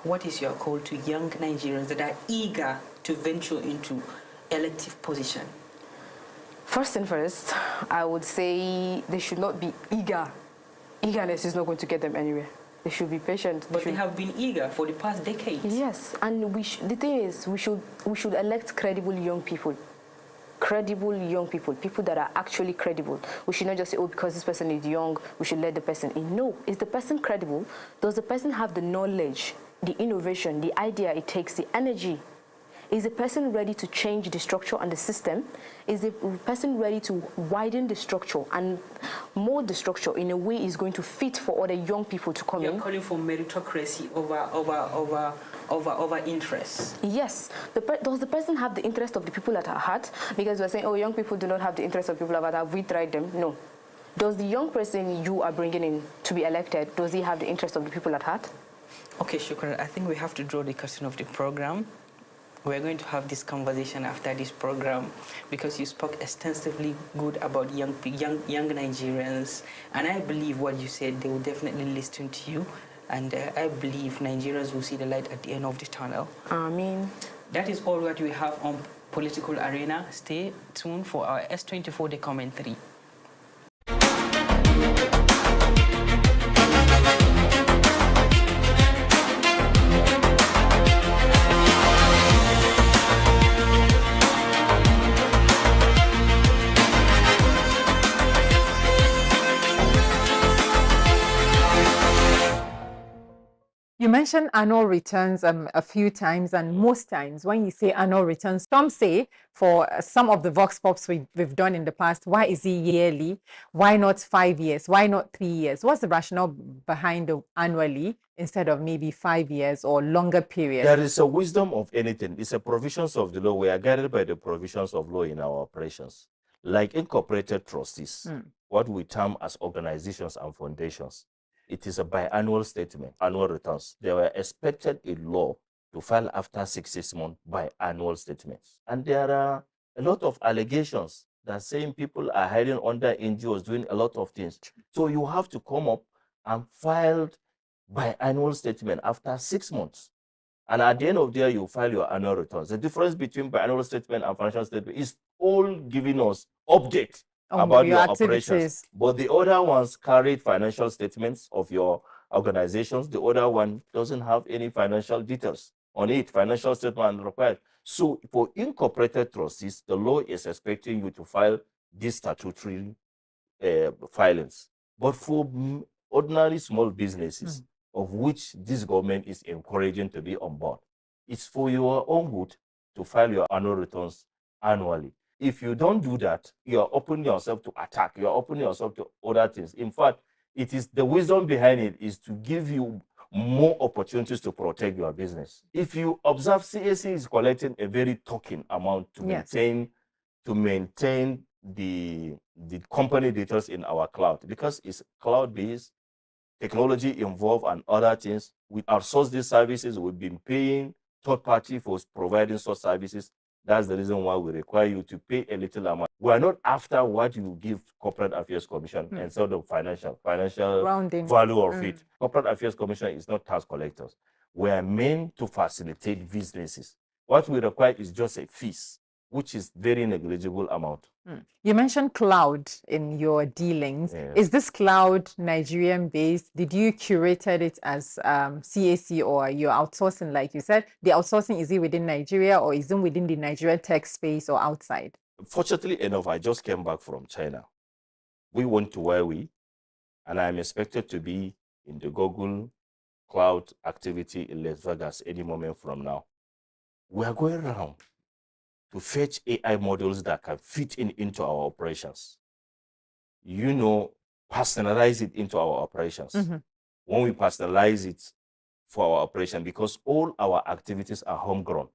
what is your call to young Nigerians that are eager to venture into elective position? First and first, I would say they should not be eager. Eagerness is not going to get them anywhere. They should be patient. But they have been eager for the past decades. Yes, and the thing is, we should elect credible young people. credible young people, people that are actually credible. We should not just say, oh, because this person is young, we should let the person in. No, is the person credible? Does the person have the knowledge, the innovation, the idea it takes, the energy? Is the person ready to change the structure and the system? Is the person ready to widen the structure and mold the structure in a way is going to fit for other young people to come in? You're calling for meritocracy over interest. Yes. Does the person have the interest of the people at heart? Because we're saying, oh, young people do not have the interest of people at heart. Have we tried them? No. Does the young person you are bringing in to be elected, does he have the interest of the people at heart? Okay, Shukran, I think we have to draw the curtain of the program. We're going to have this conversation after this program because you spoke extensively good about young Nigerians, and I believe what you said, they will definitely listen to you, and I believe Nigerians will see the light at the end of the tunnel. Amen. That is all what we have on Political Arena. Stay tuned for our S24 The Commentary. You mentioned annual returns a few times, and most times when you say annual returns, some say for some of the Vox Pops we've done in the past, why is it yearly? Why not 5 years? Why not 3 years? What's the rationale behind the annually instead of maybe 5 years or longer period? There is a wisdom of anything. It's a provisions of the law. We are guided by the provisions of law in our operations. Like incorporated trustees, what we term as organizations and foundations. It is a biannual statement, annual returns. They were expected in law to file after 6 months biannual statements. And there are a lot of allegations that saying people are hiding under NGOs, doing a lot of things. So you have to come up and file biannual statement after 6 months. And at the end of the year, you file your annual returns. The difference between biannual statement and financial statement is all giving us update about your operations. But the other ones carried financial statements of your organizations. The other one doesn't have any financial details on it, financial statement required. So for incorporated trustees, the law is expecting you to file these statutory filings. But for ordinary small businesses, of which this government is encouraging to be on board, it's for your own good to file your annual returns annually. If you don't do that, you are opening yourself to attack. You are opening yourself to other things. In fact, it is the wisdom behind it is to give you more opportunities to protect your business. If you observe, CAC is collecting a very token amount to maintain the company details in our cloud, because it's cloud-based, technology involved, and other things. We outsource these services. We've been paying third party for providing such services. That's the reason why we require you to pay a little amount. We are not after what you give Corporate Affairs Commission and sort of financial value of it. Corporate Affairs Commission is not tax collectors. We are meant to facilitate businesses. What we require is just a fees, which is very negligible amount. You mentioned cloud in your dealings. Is this cloud Nigerian based? Did you curated it as CAC, or you're outsourcing, like you said? The outsourcing, is it within Nigeria or is it within the Nigerian tech space or outside? Fortunately enough, I just came back from China. We went to Huawei, and I'm expected to be in the Google cloud activity in Las Vegas any moment from now. We are going around to fetch AI models that can fit into our operations. Personalize it into our operations. When we personalize it for our operation, because all our activities are homegrown.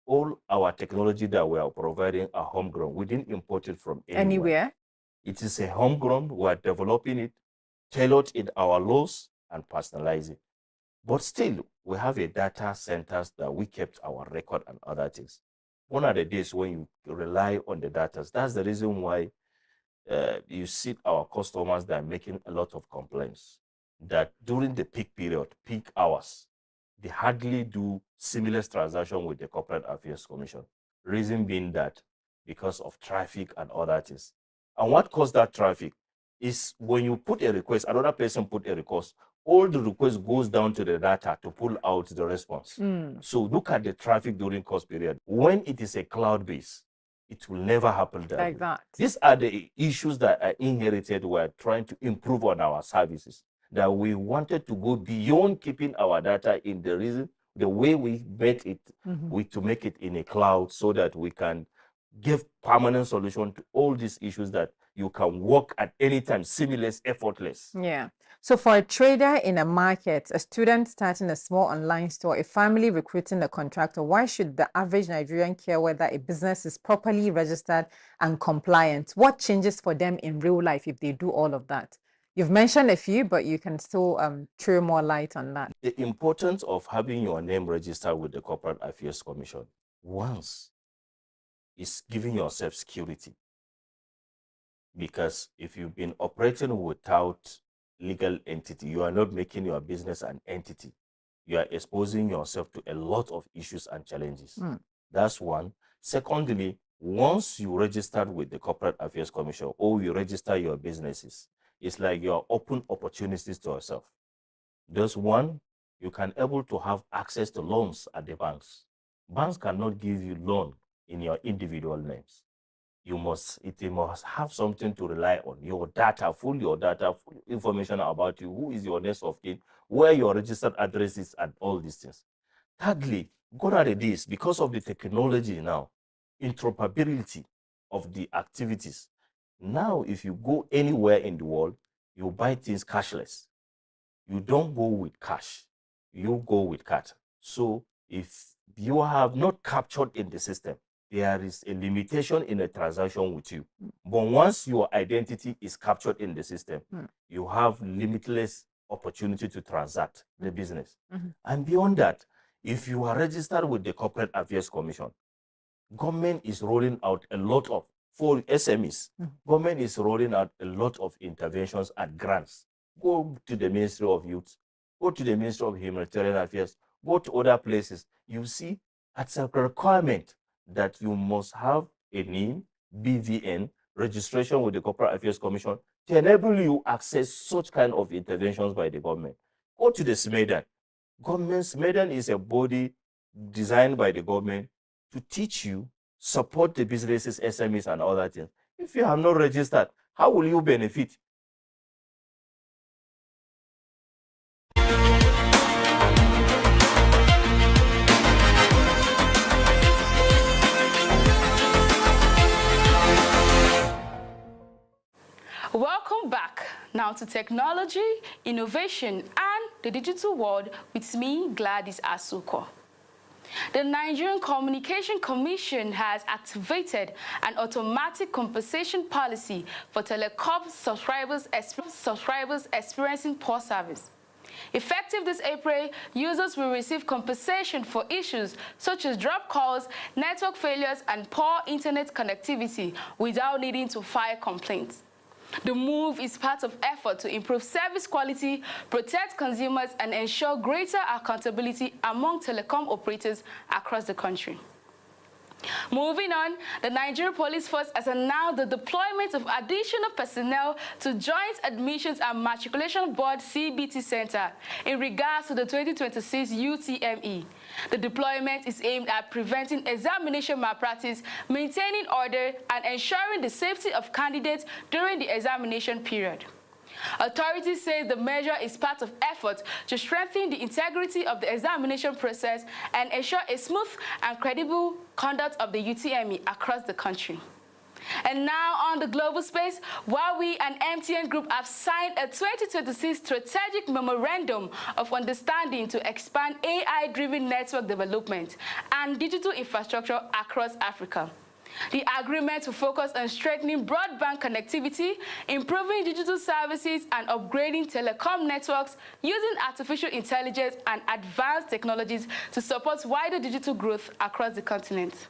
All our technology that we are providing are homegrown. We didn't import it from anywhere. It is a homegrown. We are developing it, tailored in our laws, and personalize it. But still, we have a data centers that we kept our record and other things. One of the days when you rely on the data, that's the reason why you see our customers that are making a lot of complaints that during the peak period, peak hours, they hardly do seamless transaction with the Corporate Affairs Commission. Reason being that because of traffic and other things. And what caused that traffic is when you put a request, another person put a request, all the request goes down to the data to pull out the response. So look at the traffic during course period. When it is a cloud base, it will never happen that like way. that. These are the issues that I inherited. We're trying to improve on our services, that we wanted to go beyond keeping our data in the way we bet it, to make it in a cloud, so that we can give permanent solution to all these issues, that you can work at any time, seamless, effortless. Yeah. So for a trader in a market, a student starting a small online store, a family recruiting a contractor, why should the average Nigerian care whether a business is properly registered and compliant? What changes for them in real life if they do all of that? You've mentioned a few, but you can still throw more light on that. The importance of having your name registered with the Corporate Affairs Commission, once, is giving yourself security. Because if you've been operating without legal entity, you are not making your business an entity. You are exposing yourself to a lot of issues and challenges. That's one. Secondly, once you register with the Corporate Affairs Commission, or you register your businesses, it's like you're open opportunities to yourself. There's one, you can able to have access to loans at the banks. Banks cannot give you loan in your individual names. It must have something to rely on. Your data, full information about you, who is your next of kin, where your registered address is, and all these things. Thirdly, gone are the days, because of the technology now, interoperability of the activities. Now, if you go anywhere in the world, you buy things cashless. You don't go with cash, you go with card. So if you have not captured in the system, there is a limitation in a transaction with you. But once your identity is captured in the system, you have limitless opportunity to transact the business. And beyond that, if you are registered with the Corporate Affairs Commission, government is rolling out a lot of, for SMEs, government is rolling out a lot of interventions and grants. Go to the Ministry of Youth, go to the Ministry of Humanitarian Affairs, go to other places. You see, it's a requirement that you must have a name, BVN, registration with the Corporate Affairs Commission, to enable you access such kind of interventions by the government. Go to the SMEDAN. SMEDAN is a body designed by the government to teach you, support the businesses, SMEs, and other things. If you have not registered, how will you benefit? Welcome back now to technology, innovation, and the digital world with me, Gladys Asuko. The Nigerian Communication Commission has activated an automatic compensation policy for telecom subscribers experiencing poor service. Effective this April, users will receive compensation for issues such as dropped calls, network failures, and poor internet connectivity without needing to file complaints. The move is part of effort to improve service quality, protect consumers, and ensure greater accountability among telecom operators across the country. Moving on, the Nigerian Police Force has announced the deployment of additional personnel to Joint Admissions and Matriculation Board CBT Center in regards to the 2026 UTME. The deployment is aimed at preventing examination malpractice, maintaining order, and ensuring the safety of candidates during the examination period. Authorities say the measure is part of efforts to strengthen the integrity of the examination process and ensure a smooth and credible conduct of the UTME across the country. And now on the global space, Huawei and MTN Group have signed a 2026 strategic memorandum of understanding to expand AI-driven network development and digital infrastructure across Africa. The agreement will focus on strengthening broadband connectivity, improving digital services, and upgrading telecom networks using artificial intelligence and advanced technologies to support wider digital growth across the continent.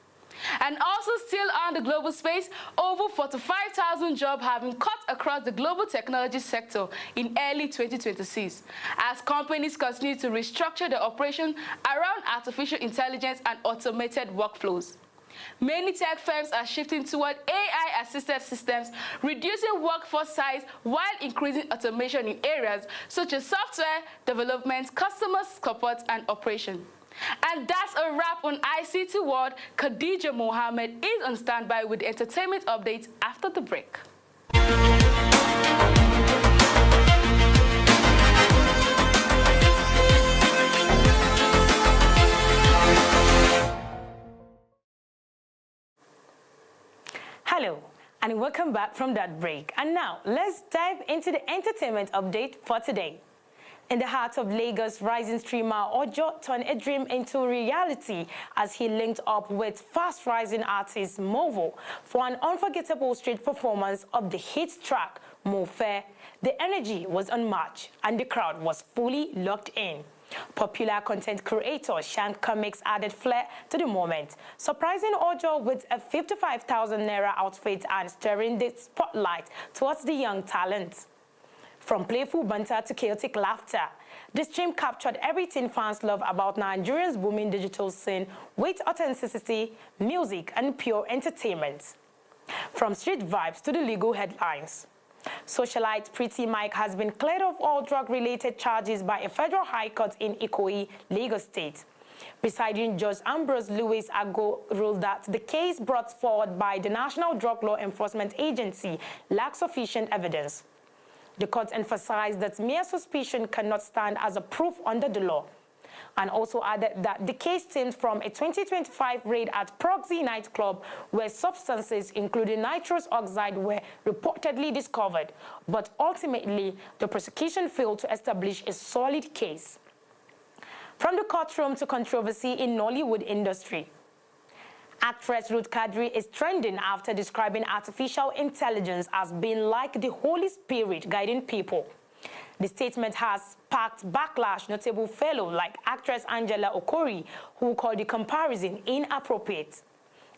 And also still on the global space, over 45,000 jobs have been cut across the global technology sector in early 2026 as companies continue to restructure their operation around artificial intelligence and automated workflows. Many tech firms are shifting toward AI-assisted systems, reducing workforce size while increasing automation in areas such as software development, customer support, and operation. And that's a wrap on ICT World. Khadija Mohammed is on standby with the entertainment updates after the break. Hello, and welcome back from that break. And now, let's dive into the entertainment update for today. In the heart of Lagos, rising streamer Ojo turned a dream into reality as he linked up with fast-rising artist Movo for an unforgettable street performance of the hit track Mo Fair. The energy was unmatched, and the crowd was fully locked in. Popular content creator Shank Comics added flair to the moment, surprising Ojo with a 55,000 naira outfit and stirring the spotlight towards the young talent. From playful banter to chaotic laughter, the stream captured everything fans love about Nigeria's booming digital scene with authenticity, music, and pure entertainment. From street vibes to the legal headlines. Socialite Pretty Mike has been cleared of all drug-related charges by a federal high court in Ikoyi, Lagos State. Presiding Judge Ambrose Louis Ago ruled that the case brought forward by the National Drug Law Enforcement Agency lacks sufficient evidence. The court emphasized that mere suspicion cannot stand as a proof under the law, and also added that the case stemmed from a 2025 raid at Proxy nightclub where substances including nitrous oxide were reportedly discovered, but ultimately the prosecution failed to establish a solid case. From the courtroom to controversy in Nollywood industry. Actress Ruth Kadri is trending after describing artificial intelligence as being like the Holy Spirit guiding people. The statement has sparked backlash, notable fellow like actress Angela Okori, who called the comparison inappropriate.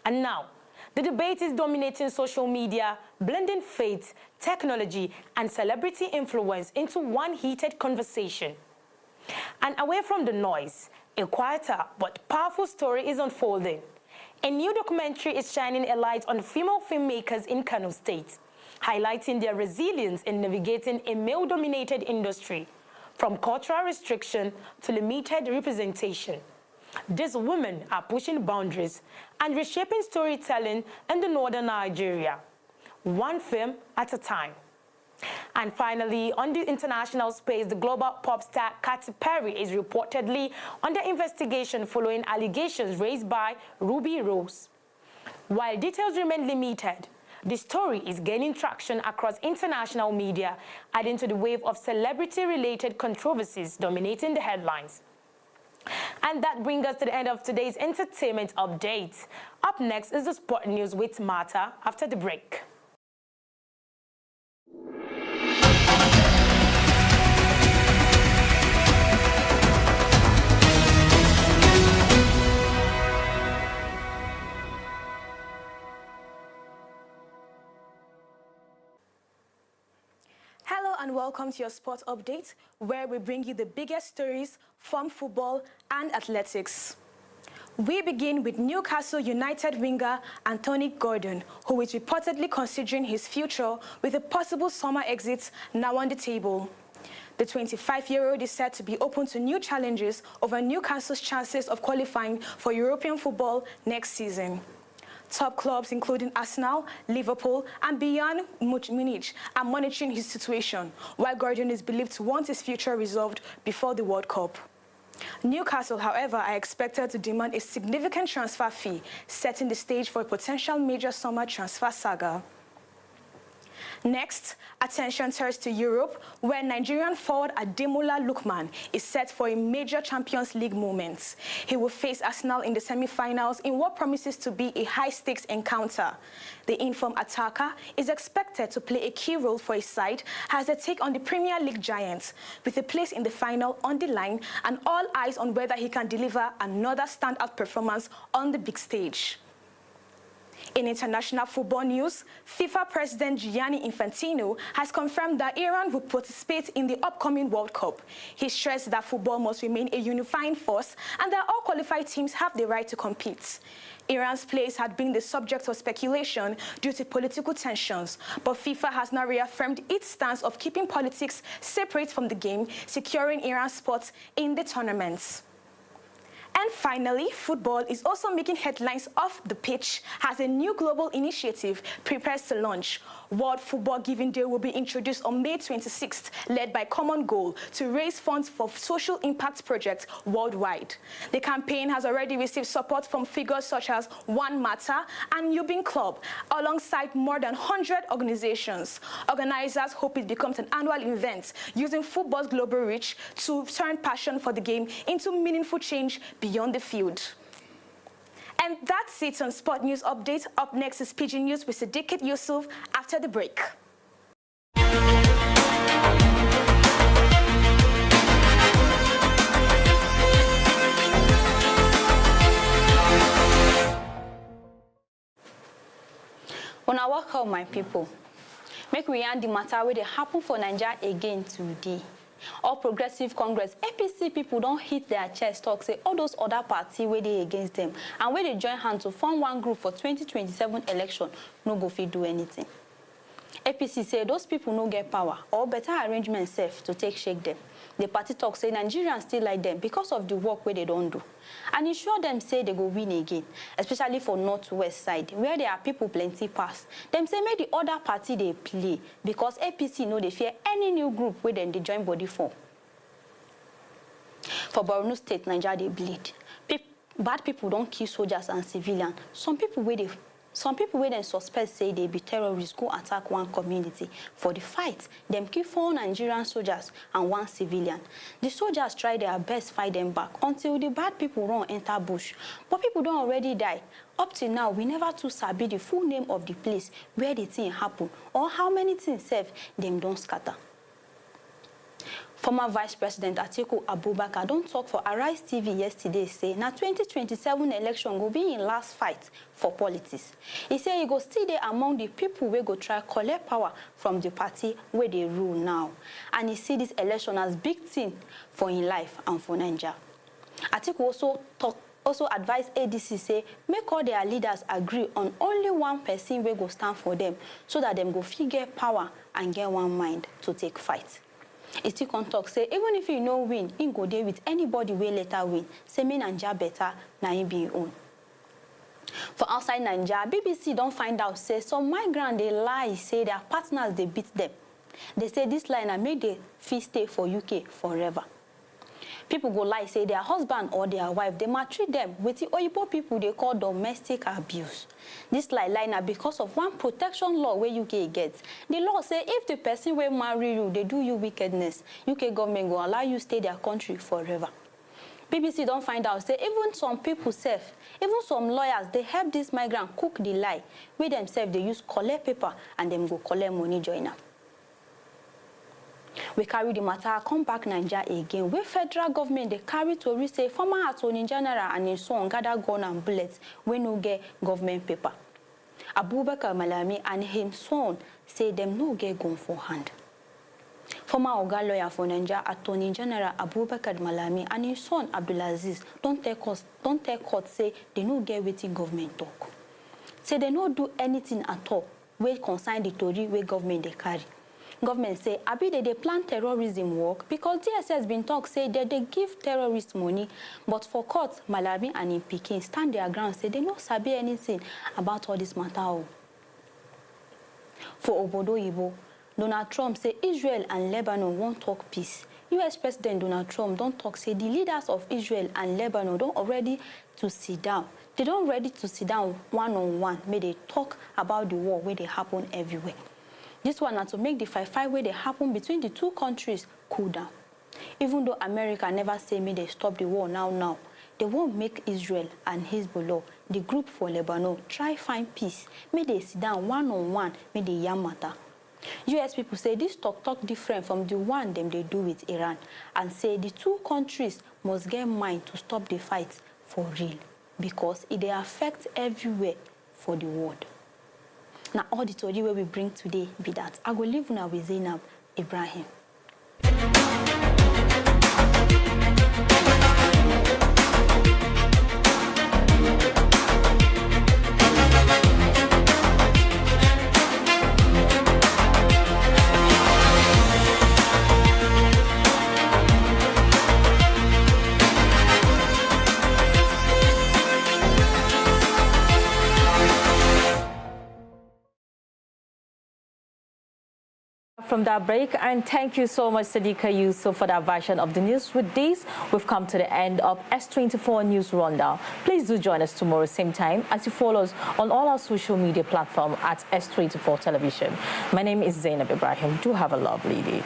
And now, the debate is dominating social media, blending faith, technology, and celebrity influence into one heated conversation. And away from the noise, a quieter but powerful story is unfolding. A new documentary is shining a light on female filmmakers in Kano State, highlighting their resilience in navigating a male-dominated industry, from cultural restriction to limited representation. These women are pushing boundaries and reshaping storytelling in the northern Nigeria, one film at a time. And finally, on the international space, the global pop star Katy Perry is reportedly under investigation following allegations raised by Ruby Rose. While details remain limited, the story is gaining traction across international media, adding to the wave of celebrity-related controversies dominating the headlines. And that brings us to the end of today's entertainment update. Up next is the sport news with Martha after the break. Hello and welcome to your sports update, where we bring you the biggest stories from football and athletics. We begin with Newcastle United winger Anthony Gordon, who is reportedly considering his future with a possible summer exit now on the table. The 25-year-old is said to be open to new challenges over Newcastle's chances of qualifying for European football next season. Top clubs including Arsenal, Liverpool, and Bayern Munich are monitoring his situation, while Gordon is believed to want his future resolved before the World Cup. Newcastle, however, are expected to demand a significant transfer fee, setting the stage for a potential major summer transfer saga. Next, attention turns to Europe, where Nigerian forward Ademola Lookman is set for a major Champions League moment. He will face Arsenal in the semi-finals in what promises to be a high-stakes encounter. The informed attacker is expected to play a key role for his side as they take on the Premier League giants, with a place in the final on the line and all eyes on whether he can deliver another standout performance on the big stage. In international football news, FIFA President Gianni Infantino has confirmed that Iran will participate in the upcoming World Cup. He stressed that football must remain a unifying force and that all qualified teams have the right to compete. Iran's place had been the subject of speculation due to political tensions, but FIFA has now reaffirmed its stance of keeping politics separate from the game, securing Iran's spot in the tournaments. And finally, football is also making headlines off the pitch as a new global initiative prepares to launch. World Football Giving Day will be introduced on May 26th, led by Common Goal to raise funds for social impact projects worldwide. The campaign has already received support from figures such as One Matter and Yubin Club, alongside more than 100 organizations. Organizers hope it becomes an annual event using football's global reach to turn passion for the game into meaningful change beyond the field. And that's it on Sport News Update. Up next is PG News with Siddiqat Yusuf after the break. Una welcome, my people. Make we yarn the matter where they happen for Nigeria again today. All Progressive Congress, APC people don't hit their chest talk, say all those other parties where they against them, and where they join hands to form one group for 2027 election, no go fit do anything. APC say those people no get power or better arrangement safe to take shake them. The party talk say Nigerians still like them because of the work where they don't do. And it sure them say they go win again, especially for northwest side, where there are people plenty pass. Them say make the other party they play because APC know they fear any new group where then they join body for. For Borno State, Nigeria they bleed. Bad people don't kill soldiers and civilians. Some people where they suspect say they be terrorists go attack one community. For the fight, them kill 4 Nigerian soldiers and 1 civilian. The soldiers try their best fight them back until the bad people run enter bush. But people don't already die. Up till now, we never too sabi the full name of the place where the thing happen or how many things serve them don't scatter. Former Vice President Atiku Abubakar don't talk for Arise TV yesterday, say na 2027 election will be in last fight for politics. He say he go still there among the people where go try collect power from the party where they rule now. And he see this election as big thing for his life and for Nigeria. Atiku also advise ADC say make all their leaders agree on only one person where go stand for them so that them go figure power and get one mind to take fight. He still can talk, say, even if you no win, he go there with anybody way later win. Say, me Nigeria better, na he be your own. For outside Nigeria, BBC don't find out, say, some migrants, they lie, say their partners, they beat them. They say this line and make the fee stay for UK forever. People go lie, say their husband or their wife, they maltreat them with the Oyibo people they call domestic abuse. This lie now because of one protection law where UK gets. The law say if the person will marry you, they do you wickedness, UK government will allow you stay their country forever. BBC don't find out, say even some people safe, even some lawyers, they help this migrant cook the lie. With themselves, they use collect paper and them go collect money joiner. We carry the matter, come back Nigeria again. Where federal government they carry to say former attorney general and his son gather gun and bullets when no get government paper. Abubakar Malami and his son say them no get gun for hand. Former Oga lawyer for Nigeria Attorney General Abubakar Malami and his son Abdulaziz don't tell court say they no get wetin government talk. Say they no do anything at all wey concern the tori wey government they carry. Government say, abi they plan terrorism work because DSS been talk say that they give terrorists money, but for court, Malami and in Peking stand their ground say they no sabi anything about all this matter. For Obodo Ibo, Donald Trump say Israel and Lebanon won't talk peace. US President Donald Trump don't talk say the leaders of Israel and Lebanon don't already to sit down. They don't ready to sit down one-on-one, may they talk about the war where they happen everywhere. This one is to make the fight where they happen between the two countries cool down. Even though America never say me they stop the war now, they won't make Israel and Hezbollah, the group for Lebanon, try find peace. May they sit down one-on-one, may they yarn matter. US people say this talk different from the one them they do with Iran and say the two countries must get mind to stop the fight for real because it they affect everywhere for the world. Now, all the story where we bring today be that. I go live now with Zainab Ibrahim. From that break, and thank you so much, Sadiqa Yusuf, for that version of the news. With this, we've come to the end of S24 News Rundown. Please do join us tomorrow, same time, as you follow us on all our social media platforms at S24 Television. My name is Zainab Ibrahim. Do have a lovely day.